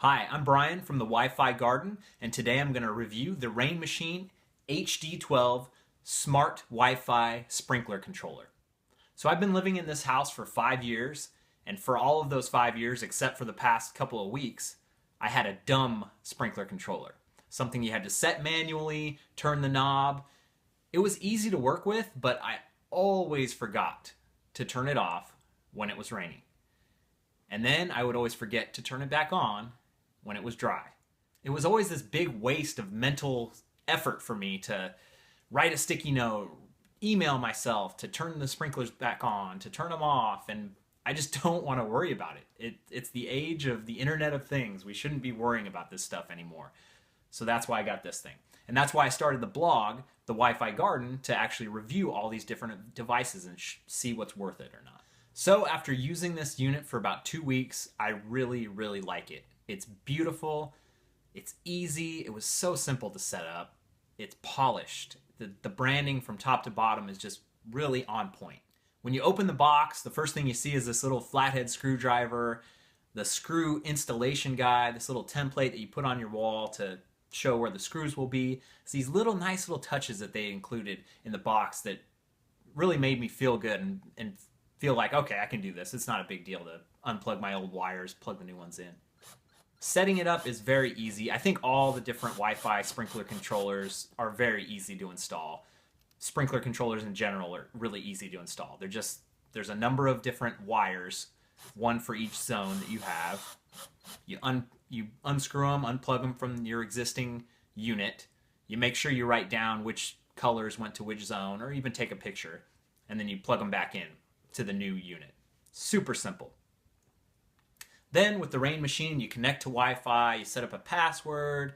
Hi, I'm Brian from the Wi-Fi Garden, and today I'm going to review the RainMachine HD-12 Smart Wi-Fi Sprinkler Controller. So I've been living in this house for 5 years, and for all of those 5 years, except for the past couple of weeks, I had a dumb sprinkler controller. Something you had to set manually, turn the knob. It was easy to work with, but I always forgot to turn it off when it was raining. And then I would always forget to turn it back on when it was dry. It was always this big waste of mental effort for me to write a sticky note, email myself to turn the sprinklers back on, to turn them off, and I just don't want to worry about it. It's the age of the Internet of Things. We shouldn't be worrying about this stuff anymore. So that's why I got this thing. And that's why I started the blog, the Wi-Fi Garden, to actually review all these different devices and see what's worth it or not. So after using this unit for about 2 weeks, I really, really like it. It's beautiful, it's easy, it was so simple to set up, it's polished. The branding from top to bottom is just really on point. When you open the box, the first thing you see is this little flathead screwdriver, the screw installation guide, this little template that you put on your wall to show where the screws will be. It's these nice little touches that they included in the box that really made me feel good and feel like, okay, I can do this. It's not a big deal to unplug my old wires, plug the new ones in. Setting it up is very easy. I think all the different Wi-Fi sprinkler controllers are very easy to install. Sprinkler controllers in general are really easy to install. There's a number of different wires, one for each zone that you have. You unscrew them, unplug them from your existing unit. You make sure you write down which colors went to which zone, or even take a picture, and then you plug them back in to the new unit. Super simple. Then with the RainMachine, you connect to Wi-Fi, you set up a password,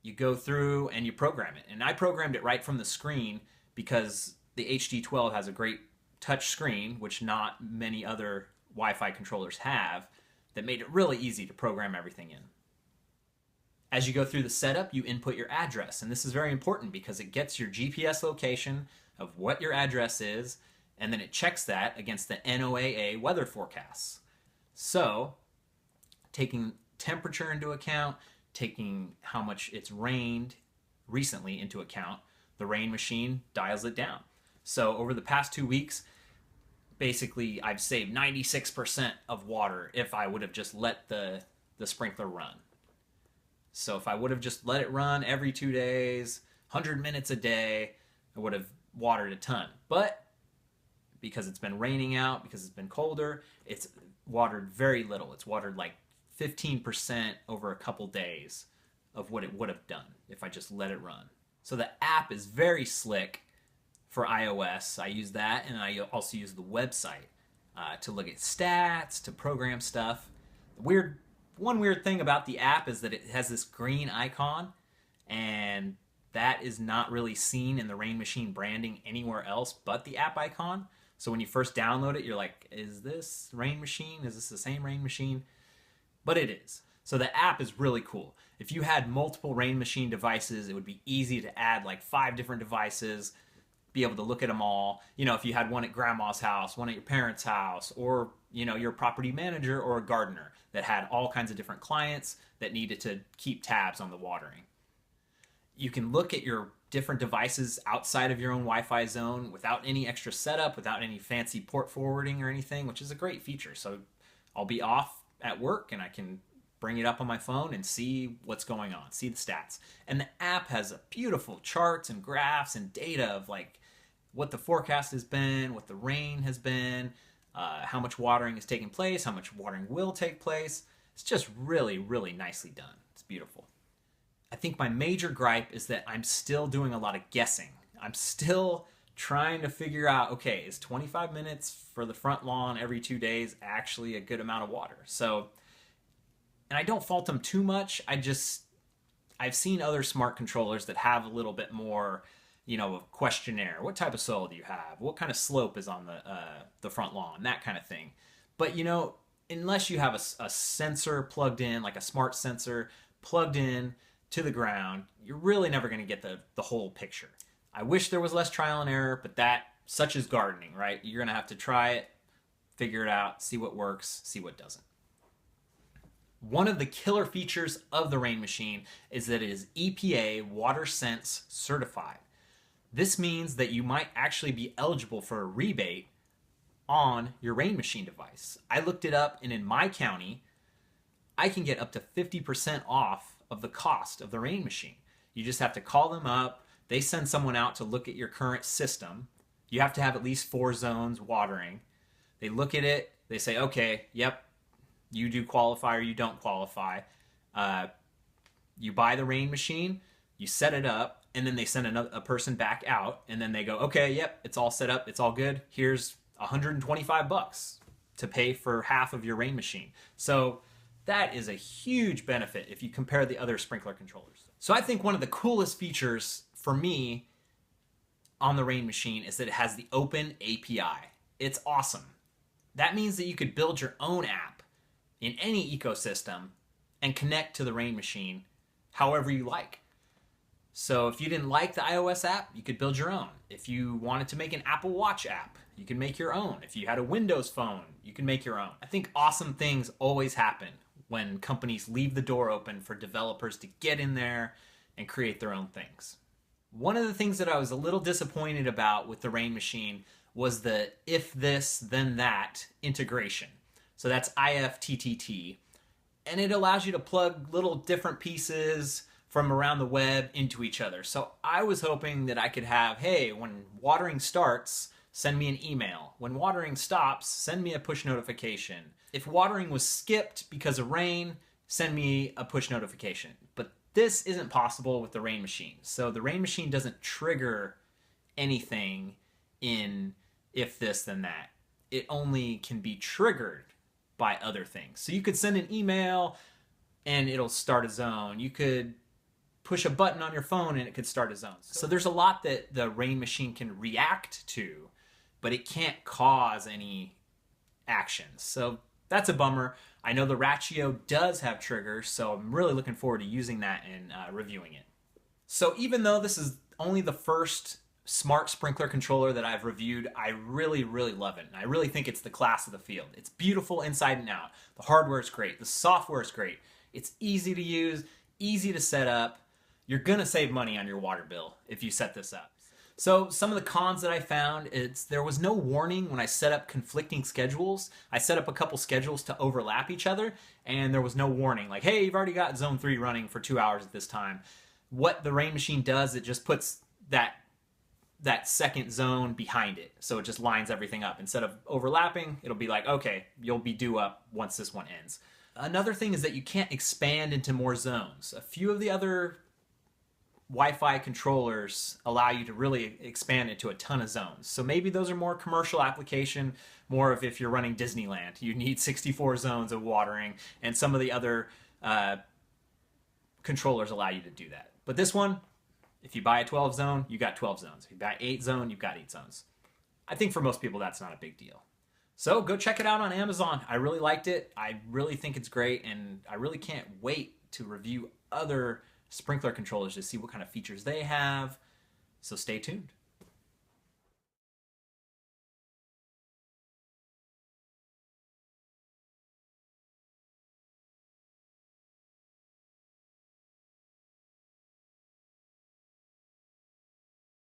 you go through and you program it. And I programmed it right from the screen because the HD-12 has a great touch screen, which not many other Wi-Fi controllers have, that made it really easy to program everything in. As you go through the setup, you input your address. And this is very important because it gets your GPS location of what your address is, and then it checks that against the NOAA weather forecasts. So, taking temperature into account, taking how much it's rained recently into account, the RainMachine dials it down. So over the past 2 weeks, basically I've saved 96% of water if I would have just let the sprinkler run. So if I would have just let it run every 2 days, 100 minutes a day, I would have watered a ton. But because it's been raining out, because it's been colder, it's watered very little. It's watered like 15% over a couple days of what it would have done if I just let it run. So the app is very slick for iOS. I use that, and I also use the website to look at stats, to program stuff. One weird thing about the app is that it has this green icon, and that is not really seen in the RainMachine branding anywhere else but the app icon. So when you first download it, you're like, is this RainMachine? Is this the same RainMachine? But it is. So the app is really cool. If you had multiple RainMachine devices, it would be easy to add like 5 different devices, be able to look at them all. You know, if you had one at grandma's house, one at your parents' house, or, you know, your property manager or a gardener that had all kinds of different clients that needed to keep tabs on the watering. You can look at your different devices outside of your own Wi-Fi zone without any extra setup, without any fancy port forwarding or anything, which is a great feature. So I'll be off at work and I can bring it up on my phone and see what's going on, see the stats. And the app has a beautiful charts and graphs and data of like what the forecast has been, what the rain has been, how much watering is taking place, how much watering will take place. It's just really, really nicely done. It's beautiful. I think my major gripe is that I'm still doing a lot of guessing. I'm still trying to figure out, okay, is 25 minutes for the front lawn every 2 days actually a good amount of water? So, and I don't fault them too much. I've seen other smart controllers that have a little bit more, you know, a questionnaire. What type of soil do you have? What kind of slope is on the front lawn? That kind of thing. But, you know, unless you have a sensor plugged in, like a smart sensor plugged in to the ground, you're really never going to get the whole picture. I wish there was less trial and error, but such is gardening, right? You're going to have to try it, figure it out, see what works, see what doesn't. One of the killer features of the RainMachine is that it is EPA WaterSense certified. This means that you might actually be eligible for a rebate on your RainMachine device. I looked it up, and in my county, I can get up to 50% off of the cost of the RainMachine. You just have to call them up. They send someone out to look at your current system. You have to have at least 4 zones watering. They look at it. They say, okay, yep, you do qualify or you don't qualify. You buy the RainMachine, you set it up, and then they send a person back out, and then they go, okay, yep, it's all set up, it's all good. Here's $125 to pay for half of your RainMachine. So that is a huge benefit if you compare the other sprinkler controllers. So I think one of the coolest features for me on the RainMachine is that it has the open API. It's awesome. That means that you could build your own app in any ecosystem and connect to the RainMachine however you like. So if you didn't like the iOS app, you could build your own. If you wanted to make an Apple Watch app, you can make your own. If you had a Windows phone, you can make your own. I think awesome things always happen when companies leave the door open for developers to get in there and create their own things. One of the things that I was a little disappointed about with the RainMachine was the if this, then that integration. So that's IFTTT. And it allows you to plug little different pieces from around the web into each other. So I was hoping that I could have, hey, when watering starts, send me an email. When watering stops, send me a push notification. If watering was skipped because of rain, send me a push notification. But this isn't possible with the RainMachine. So the RainMachine doesn't trigger anything in if this, then that. It only can be triggered by other things. So you could send an email and it'll start a zone. You could push a button on your phone and it could start a zone. So there's a lot that the RainMachine can react to, but it can't cause any actions. So that's a bummer. I know the Ratio does have triggers, so I'm really looking forward to using that and reviewing it. So even though this is only the first smart sprinkler controller that I've reviewed, I really, really love it. And I really think it's the class of the field. It's beautiful inside and out. The hardware is great. The software is great. It's easy to use, easy to set up. You're going to save money on your water bill if you set this up. So some of the cons that I found is there was no warning when I set up conflicting schedules. I set up a couple schedules to overlap each other, and there was no warning like, hey, you've already got zone 3 running for 2 hours at this time. What the RainMachine does, it just puts that second zone behind it. So it just lines everything up. Instead of overlapping, it'll be like, okay, you'll be due up once this one ends. Another thing is that you can't expand into more zones. A few of the other Wi-Fi controllers allow you to really expand into a ton of zones. So maybe those are more commercial application, more of if you're running Disneyland. You need 64 zones of watering, and some of the other controllers allow you to do that. But this one, if you buy a 12 zone, you got 12 zones. If you buy 8 zone, you've got 8 zones. I think for most people that's not a big deal. So go check it out on Amazon. I really liked it. I really think it's great, and I really can't wait to review other sprinkler controllers to see what kind of features they have. So stay tuned.